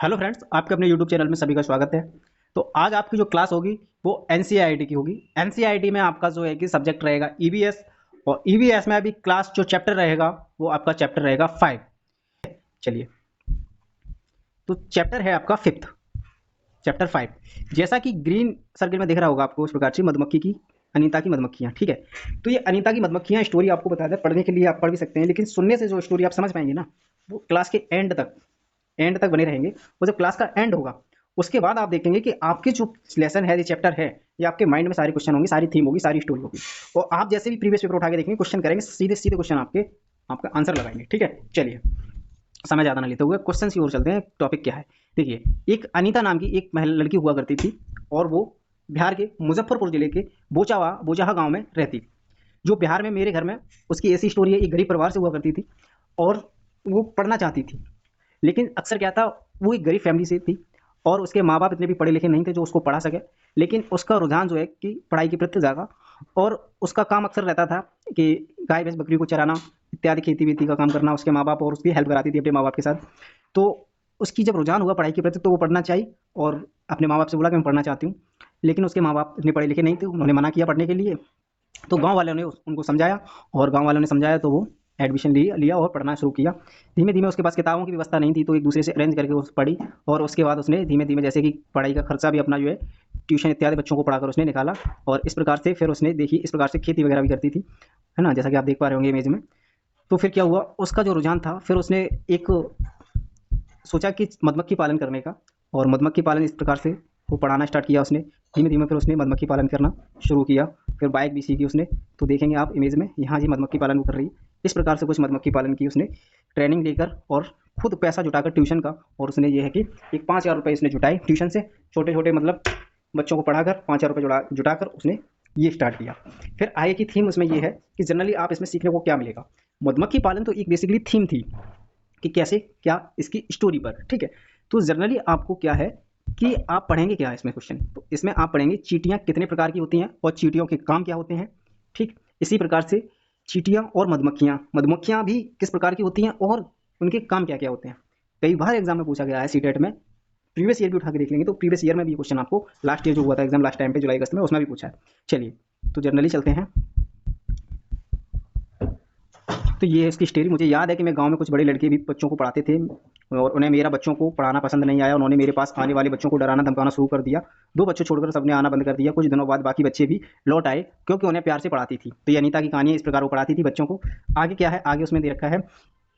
Hello friends, आपके अपने YouTube channel में सभी का स्वागत है। तो आज आपकी जो क्लास होगी वो एनसीईआरटी की होगी। एनसीईआरटी में आपका जो है कि सब्जेक्ट रहेगा ईवीएस, और ईवीएस में अभी क्लास जो चैप्टर रहेगा वो आपका चैप्टर रहेगा 5। चलिए, तो चैप्टर है आपका 5, चैप्टर 5। जैसा कि ग्रीन सर्किल में दिख रहा होगा आपको, उस प्रकार से मधुमक्खी की, अनीता की मधुमक्खियाँ, ठीक है। तो ये अनीता की मधुमक्खियाँ स्टोरी आपको बता दें, पढ़ने के लिए आप पढ़ भी सकते हैं, लेकिन सुनने से जो स्टोरी आप समझ पाएंगे ना, वो क्लास के एंड तक बने रहेंगे। वो जब क्लास का एंड होगा उसके बाद आप देखेंगे कि आपके जो लेसन है, ये चैप्टर है, ये आपके माइंड में सारे क्वेश्चन होंगे, सारी थीम होगी, सारी स्टोरी होगी। और आप जैसे भी प्रीवियस पेपर उठा के देखेंगे, क्वेश्चन करेंगे, सीधे सीधे क्वेश्चन आपका आंसर लगाएंगे, ठीक है। चलिए, समय ज़्यादा ना लेते हुए क्वेश्चन की ओर चलते हैं। टॉपिक क्या है, देखिए। एक अनीता नाम की एक महिला लड़की हुआ करती थी, और वो बिहार के मुजफ्फरपुर जिले के बोचाहा गांव में रहती थी। जो बिहार में मेरे घर में उसकी ऐसी स्टोरी है, एक गरीब परिवार से हुआ करती थी, और वो पढ़ना चाहती थी। लेकिन अक्सर क्या था, वो एक गरीब फैमिली से थी, और उसके माँ बाप इतने भी पढ़े लिखे नहीं थे जो उसको पढ़ा सके। लेकिन उसका रुझान जो है कि पढ़ाई के प्रति जागा, और उसका काम अक्सर रहता था कि गाय भैंस बकरी को चराना इत्यादि, खेती वेती का काम करना। उसके माँ बाप और उसकी हेल्प कराती थी अपने माँ बाप के साथ। तो उसकी जब रुझान हुआ पढ़ाई के प्रति, तो वो पढ़ना चाहिए, और अपने माँ बाप से बोला कि मैं पढ़ना चाहती हूँ। लेकिन उसके माँ बाप इतने पढ़े लिखे नहीं थे, उन्होंने मना किया पढ़ने के लिए। तो गांव वालों ने उनको समझाया, और गांव वालों ने समझाया तो वो एडमिशन लिया और पढ़ना शुरू किया। धीमे धीमे उसके पास किताबों की व्यवस्था नहीं थी, तो एक दूसरे से अरेंज करके वो पढ़ी। और उसके बाद उसने धीमे धीमे, जैसे कि पढ़ाई का खर्चा भी अपना जो है ट्यूशन इत्यादि बच्चों को पढ़ाकर उसने निकाला। और इस प्रकार से फिर उसने देखी, इस प्रकार से खेती वगैरह भी करती थी, है ना, जैसा कि आप देख पा रहे होंगे इमेज में। तो फिर क्या हुआ, उसका जो रुझान था, फिर उसने एक सोचा कि मधुमक्खी पालन करने का। और मधुमक्खी पालन इस प्रकार से वो पढ़ाना स्टार्ट किया उसने। धीमे धीमे फिर उसने मधुमक्खी पालन करना शुरू किया। फिर बाइक भी सीखी उसने। तो देखेंगे आप इमेज में, यहाँ जी मधुमक्खी पालन वो कर रही है। इस प्रकार से कुछ मधुमक्खी पालन की उसने ट्रेनिंग लेकर, और खुद पैसा जुटाकर ट्यूशन का। और उसने ये है कि एक 5,000 रुपये उसने जुटाए ट्यूशन से, छोटे छोटे मतलब बच्चों को पढ़ाकर 5,000 रुपये जुटाकर उसने ये स्टार्ट किया। फिर आगे की थीम उसमें ये है कि जनरली आप इसमें सीखने को क्या मिलेगा। मधुमक्खी पालन तो एक बेसिकली थीम थी कि कैसे क्या इसकी स्टोरी पर, ठीक है। तो जनरली आपको क्या है कि आप पढ़ेंगे क्या है इसमें क्वेश्चन, तो इसमें आप पढ़ेंगे चींटियाँ कितने प्रकार की होती हैं, और चींटियों के काम क्या होते हैं, ठीक। इसी प्रकार से चींटियाँ और मधुमक्खियाँ भी किस प्रकार की होती हैं, और उनके काम क्या क्या होते हैं। कई बार एग्जाम में पूछा गया है सीटेट में। प्रीवियस ईयर भी उठा के देख लेंगे तो प्रीवियस ईयर में भी क्वेश्चन आपको, लास्ट ईयर जो हुआ था एग्जाम लास्ट टाइम पे जुलाई अगस्त में, उसमें भी पूछा है। चलिए, तो जनरली चलते हैं। तो ये है इसकी स्टोरी। मुझे याद है कि मैं गांव में कुछ बड़े लड़के भी बच्चों को पढ़ाते थे, और उन्हें मेरा बच्चों को पढ़ाना पसंद नहीं आया। उन्होंने मेरे पास आने वाले बच्चों को डराना धमकाना शुरू कर दिया। 2 बच्चों छोड़कर सबने आना बंद कर दिया। कुछ दिनों बाद बाकी बच्चे भी लौट आए, क्योंकि उन्हें प्यार से पढ़ाती थी। तो ये अनीता की कहानी है, इस प्रकार वो पढ़ाती थी बच्चों को। आगे क्या है, आगे उसमें दे रखा है,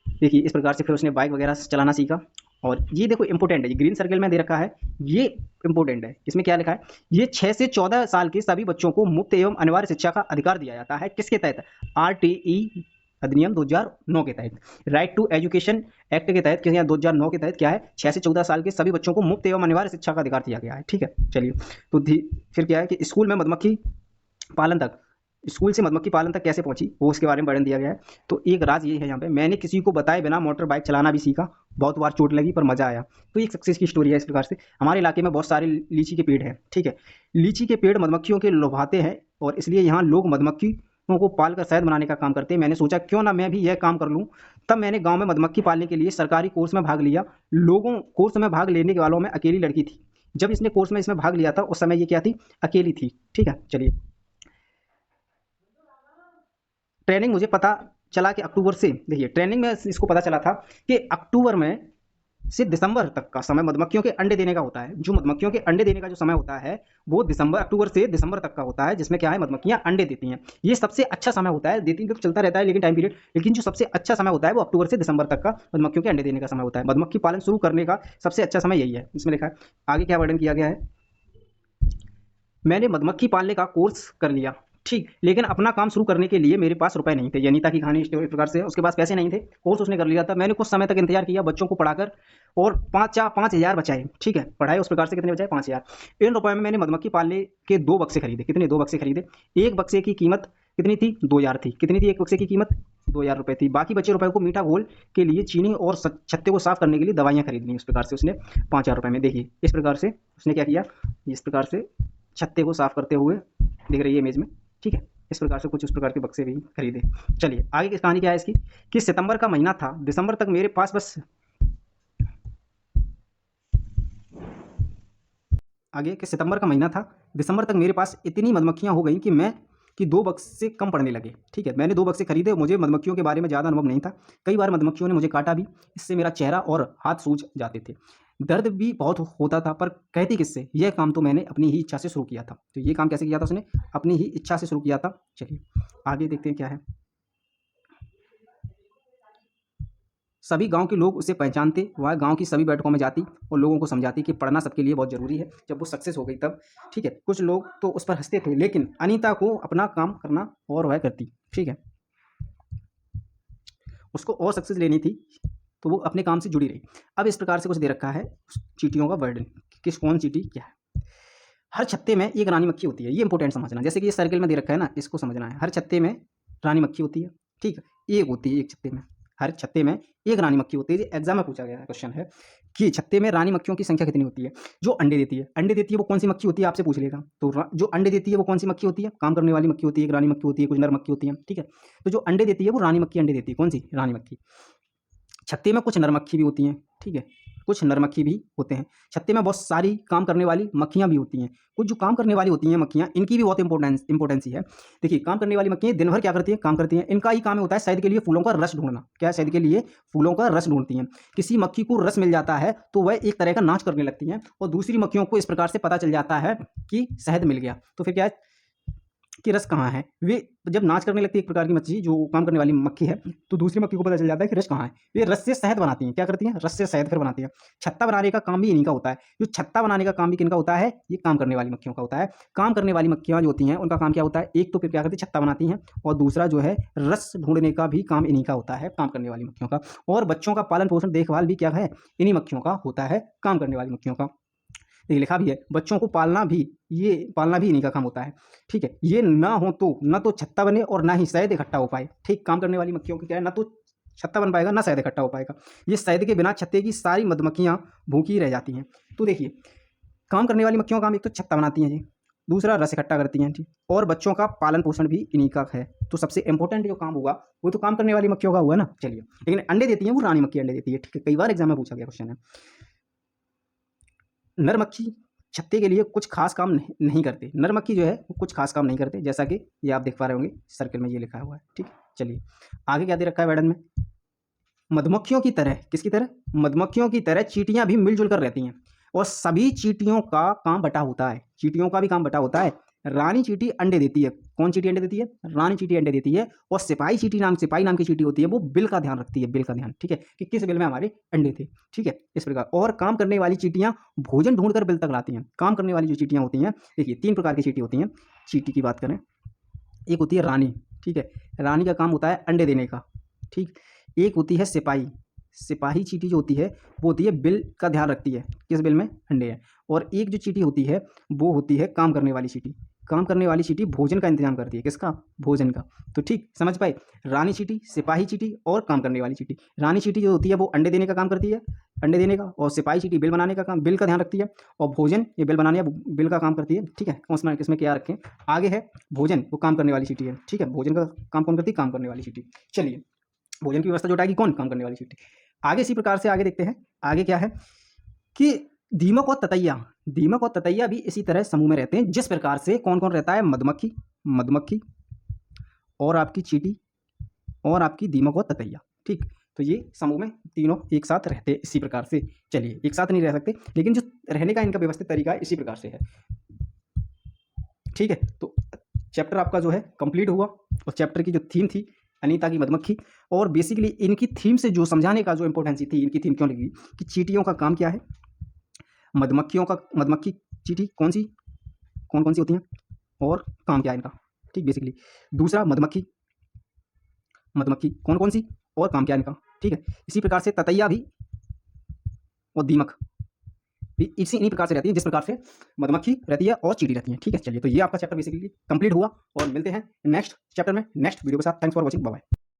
देखिए इस प्रकार से फिर उसने बाइक वगैरह चलाना सीखा। और ये देखो इंपॉर्टेंट है, ये ग्रीन सर्कल में दे रखा है, ये इंपॉर्टेंट है। इसमें क्या लिखा है, ये 6 से 14 साल के सभी बच्चों को मुफ्त एवं अनिवार्य शिक्षा का अधिकार दिया जाता है। किसके तहत, आरटीई अधिनियम 2009 के तहत, राइट टू एजुकेशन एक्ट के तहत, किसी 2009 के तहत क्या है, 6 से 14 साल के सभी बच्चों को मुफ्त एवं अनिवार्य शिक्षा का अधिकार दिया गया है, ठीक है। चलिए, तो फिर क्या है कि स्कूल में मधुमक्खी पालन तक, स्कूल से मधुमक्खी पालन तक कैसे पहुंची, वो उसके बारे में वर्णन दिया गया है। तो एक राज ये है यहाँ पे, मैंने किसी को बताए बिना मोटर बाइक चलाना भी सीखा, बहुत बार चोट लगी पर मजा आया। तो एक सक्सेस की स्टोरी है। इस प्रकार से हमारे इलाके में बहुत सारे लीची के पेड़ हैं, ठीक है। लीची के पेड़ मधुमक्खियों के लुभाते हैं, और इसलिए यहाँ लोग मधुमक्खियों को पालकर शहद बनाने का काम करते हैं। मैंने सोचा क्यों ना मैं भी यह काम कर लूँ। तब मैंने गांव में मधुमक्खी पालने के लिए सरकारी कोर्स में भाग लिया। कोर्स में भाग लेने वालों में अकेली लड़की थी। जब इसने कोर्स में इसमें भाग लिया था, उस समय ये क्या थी, अकेली थी, ठीक है। चलिए, ट्रेनिंग मुझे पता चला कि अक्टूबर से, देखिए ट्रेनिंग में इसको पता चला था कि अक्टूबर में से दिसंबर तक का समय मधुमक्खियों के अंडे देने का होता है। जो मधुमक्खियों के अंडे देने का जो समय होता है, वो अक्टूबर से दिसंबर तक का होता है, जिसमें क्या है, मधुमक्खियां अंडे देती हैं। ये सबसे अच्छा समय होता है, देती तो चलता रहता है लेकिन टाइम पीरियड, लेकिन जो सबसे अच्छा समय होता है वो अक्टूबर से दिसंबर तक का मधुमक्खियों के अंडे देने का समय होता है। मधुमक्खी पालन शुरू करने का सबसे अच्छा समय यही है, इसमें लिखा है। आगे क्या वर्णन किया गया है, मैंने मधुमक्खी पालने का कोर्स कर लिया, ठीक, लेकिन अपना काम शुरू करने के लिए मेरे पास रुपए नहीं थे। अनीता की कहानी इस प्रकार से, उसके पास पैसे नहीं थे, कोर्स उसने कर लिया था। मैंने कुछ समय तक इंतजार किया बच्चों को पढ़ाकर, और 5,000 बचाए, ठीक है, पढ़ाए उस प्रकार से। कितने बचाए, 5,000। इन रुपए में मैंने मधुमक्खी पालने के 2 बक्से खरीदे। कितने, 2 बक्से खरीदे। एक बक्से की कीमत कितनी थी, 2,000 थी। कितनी थी एक बक्से की कीमत, 2,000 रुपये थी। बाकी बचे रुपए को मीठा घोल के लिए, चीनी और छत्ते को साफ करने के लिए दवाइयाँ खरीद ली। उस प्रकार से उसने 5,000 रुपये में, देखिए इस प्रकार से उसने क्या किया, इस प्रकार से छत्ते को साफ करते हुए दिख रही है इमेज में, ठीक है। इस प्रकार से कुछ उस प्रकार के बक्से भी खरीदे। चलिए, आगे की कहानी क्या है इसकी, कि सितंबर का महीना था, दिसंबर तक मेरे पास बस आगे कि सितंबर का महीना था, दिसंबर तक मेरे पास इतनी मधुमक्खियाँ हो गई कि 2 बक्से से कम पड़ने लगे। ठीक है, मैंने 2 बक्से खरीदे, मुझे मधुमक्खियों के बारे में ज़्यादा अनुभव नहीं था। कई बार मधुमक्खियों ने मुझे काटा भी, इससे मेरा चेहरा और हाथ सूज जाते थे। दर्द भी बहुत होता था, पर कहती किससे? यह काम तो मैंने अपनी ही इच्छा से शुरू किया था। तो ये काम कैसे किया था उसने? अपनी ही इच्छा से शुरू किया था। चलिए आगे देखते हैं क्या है। सभी गांव के लोग उसे पहचानते, वह गांव की सभी बैठकों में जाती और लोगों को समझाती कि पढ़ना सबके लिए बहुत ज़रूरी है। जब वो सक्सेस हो गई तब, ठीक है, कुछ लोग तो उस पर हंसते थे, लेकिन अनीता को अपना काम करना और वह करती। ठीक है, उसको और सक्सेस लेनी थी, तो वो अपने काम से जुड़ी रही। अब इस प्रकार से कुछ दे रखा है चींटियों का वर्णन, किस कौन चींटी क्या है। हर छत्ते में एक रानी मक्खी होती है, ये इंपॉर्टेंट समझना। जैसे कि ये सर्किल में दे रखा है ना, इसको समझना है। हर छत्ते में रानी मक्खी होती है, ठीक है, एक होती है एक छत्ते में। हर छत्ते में एक रानी मक्खी होती है। ये एग्जाम में पूछा गया क्वेश्चन है कि छत्ते में रानी मक्खियों की संख्या कितनी होती है। जो अंडे देती है, अंडे देती है वो कौन सी मक्खी होती है, आपसे पूछ लेगा। तो जो अंडे देती है वो कौन सी मक्खी होती है? काम करने वाली मक्खी होती है, एक रानी मक्खी होती है, कुछ नर मक्खी होती है। ठीक है, तो जो अंडे देती है वो रानी मक्खी अंडे देती है। कौन सी? रानी मक्खी। छत्ते में कुछ नर मक्खी भी होती हैं, ठीक है, कुछ नर मक्खी भी होते हैं। छत्ते में बहुत सारी काम करने वाली मक्खियाँ भी होती हैं। कुछ जो काम करने वाली होती हैं मक्खियाँ, इनकी भी बहुत इंपॉर्टेंसी है। देखिए, काम करने वाली मक्खियाँ दिन भर क्या करती हैं? काम करती हैं। इनका ही काम होता है शहद के लिए फूलों का रस ढूंढना। क्या? शहद के लिए फूलों का रस ढूंढती हैं। किसी मक्खी को रस मिल जाता है तो वह एक तरह का नाच करने लगती हैं, और दूसरी मक्खियों को इस प्रकार से पता चल जाता है कि शहद मिल गया, तो फिर क्या है कि रस कहाँ है। वे जब नाच करने लगती है एक प्रकार की मच्छी जो काम करने वाली मक्खी है, तो दूसरी मक्खी को पता चल जाता है कि रस कहाँ है। वे रस से शहद बनाती हैं। क्या करती हैं? रस से शहद फिर बनाती हैं। छत्ता बनाने का काम भी इन्हीं का होता है। जो छत्ता बनाने का काम भी किनका होता है? ये काम करने वाली मक्खियों का होता है। काम करने वाली मक्खियाँ जो होती हैं उनका काम क्या होता है? एक तो फिर क्या करती है? छत्ता बनाती हैं, और दूसरा जो है रस ढूंढने का भी काम इन्हीं का होता है, काम करने वाली मक्खियों का। और बच्चों का पालन पोषण देखभाल भी क्या है? इन्हीं मक्खियों का होता है, काम करने वाली मक्खियों का। ये लिखा भी है, बच्चों को पालना भी, ये पालना भी इन्हीं का काम होता है। ठीक है, ये ना हो तो ना तो छत्ता बने और ना ही शहद इकट्ठा हो पाए। ठीक, काम करने वाली मक्खियों की क्या है? ना तो छत्ता बन पाएगा ना शहद इकट्ठा हो पाएगा। ये शहद के बिना छत्ते की सारी मधुमक्खियाँ भूखी रह जाती हैं। तो देखिए, काम करने वाली मक्खियों का काम एक तो छत्ता बनाती हैं जी, दूसरा रस इकट्ठा करती हैं जी, और बच्चों का पालन पोषण भी इन्हीं का है। तो सबसे इंपॉर्टेंट जो काम होगा वो तो काम करने वाली मक्खियों का हुआ ना। चलिए, लेकिन अंडे देती हैं वो रानी मक्खी अंडे देती है। ठीक है, कई बार एग्जाम में पूछा गया क्वेश्चन है। नर मक्खी छत्ते के लिए कुछ खास काम नहीं करते। नर मक्खी जो है वो कुछ खास काम नहीं करते, जैसा कि ये आप देख पा रहे होंगे सर्कल में ये लिखा हुआ है। ठीक है, चलिए आगे क्या दे रखा है मैडम में। मधुमक्खियों की तरह, किसकी तरह? मधुमक्खियों की तरह चींटियां भी मिलजुल कर रहती हैं, और सभी चींटियों का काम बटा होता है। चींटियों का भी काम बटा होता है। रानी चींटी अंडे देती है। कौन चींटी अंडे देती है? रानी चींटी अंडे देती है। और सिपाही नाम की चींटी होती है, वो बिल का ध्यान रखती है, बिल का ध्यान। ठीक है, कि किस बिल में हमारे अंडे थे। ठीक है, इस प्रकार। और काम करने वाली चींटियां भोजन ढूंढकर बिल तक लाती हैं। काम करने वाली जो चींटियां होती हैं, देखिए 3 प्रकार की चींटी होती हैं। चींटी की बात करें, एक होती है रानी। ठीक है, रानी का काम होता है अंडे देने का। ठीक, एक होती है सिपाही। सिपाही चींटी जो होती है वो होती है बिल का ध्यान रखती है, किस बिल में अंडे हैं। और एक जो चींटी होती है वो होती है काम करने वाली चींटी। काम करने वाली चींटी भोजन का इंतजाम करती है, किसका? भोजन का। तो ठीक समझ पाए, रानी चींटी, सिपाही चींटी और काम करने वाली चींटी। रानी चींटी जो होती है वो अंडे देने का काम करती है, अंडे देने का। और सिपाही चींटी बिल बनाने का काम, बिल का ध्यान रखती है। और भोजन, ये बिल बनाने या बिल का काम करती है। ठीक है, उसमें किसमें क्या रखें। आगे है भोजन, वो काम करने वाली चींटी है। ठीक है, भोजन का काम कौन करती है? काम करने वाली चींटी। चलिए, भोजन की व्यवस्था जुटाएगी कौन? काम करने वाली चींटी। आगे इसी प्रकार से आगे देखते हैं। आगे क्या है कि दीमक और ततैया, दीमक और ततैया भी इसी तरह समूह में रहते हैं, जिस प्रकार से कौन कौन रहता है? मधुमक्खी, मधुमक्खी और आपकी चींटी और आपकी दीमक और ततैया। ठीक, तो ये समूह में तीनों एक साथ रहते हैं इसी प्रकार से। चलिए, एक साथ नहीं रह सकते, लेकिन जो रहने का इनका व्यवस्थित तरीका है इसी प्रकार से है। ठीक है, तो चैप्टर आपका जो है कंप्लीट हुआ, और चैप्टर की जो थीम थी अनीता की मधुमक्खी, और बेसिकली इनकी थीम से जो समझाने का जो इंपॉर्टेंसी थी, इनकी थीम क्यों लगी कि चींटियों का काम क्या है, मधुमक्खियों का, मधुमक्खी चींटी कौन कौन सी होती हैं, और काम क्या है इनका। ठीक, बेसिकली। दूसरा मधुमक्खी, मधुमक्खी कौन कौन सी और काम क्या है इनका। ठीक है, इसी प्रकार से ततैया भी और दीमक भी इन्हीं प्रकार से रहती है जिस प्रकार से मधुमक्खी रहती है और चींटी रहती है। ठीक है, चलिए, तो ये आपका चैप्टर बेसिकली कंप्लीट हुआ, और मिलते हैं नेक्स्ट चैप्टर में नेक्स्ट वीडियो के साथ। Thanks for watching, bye bye.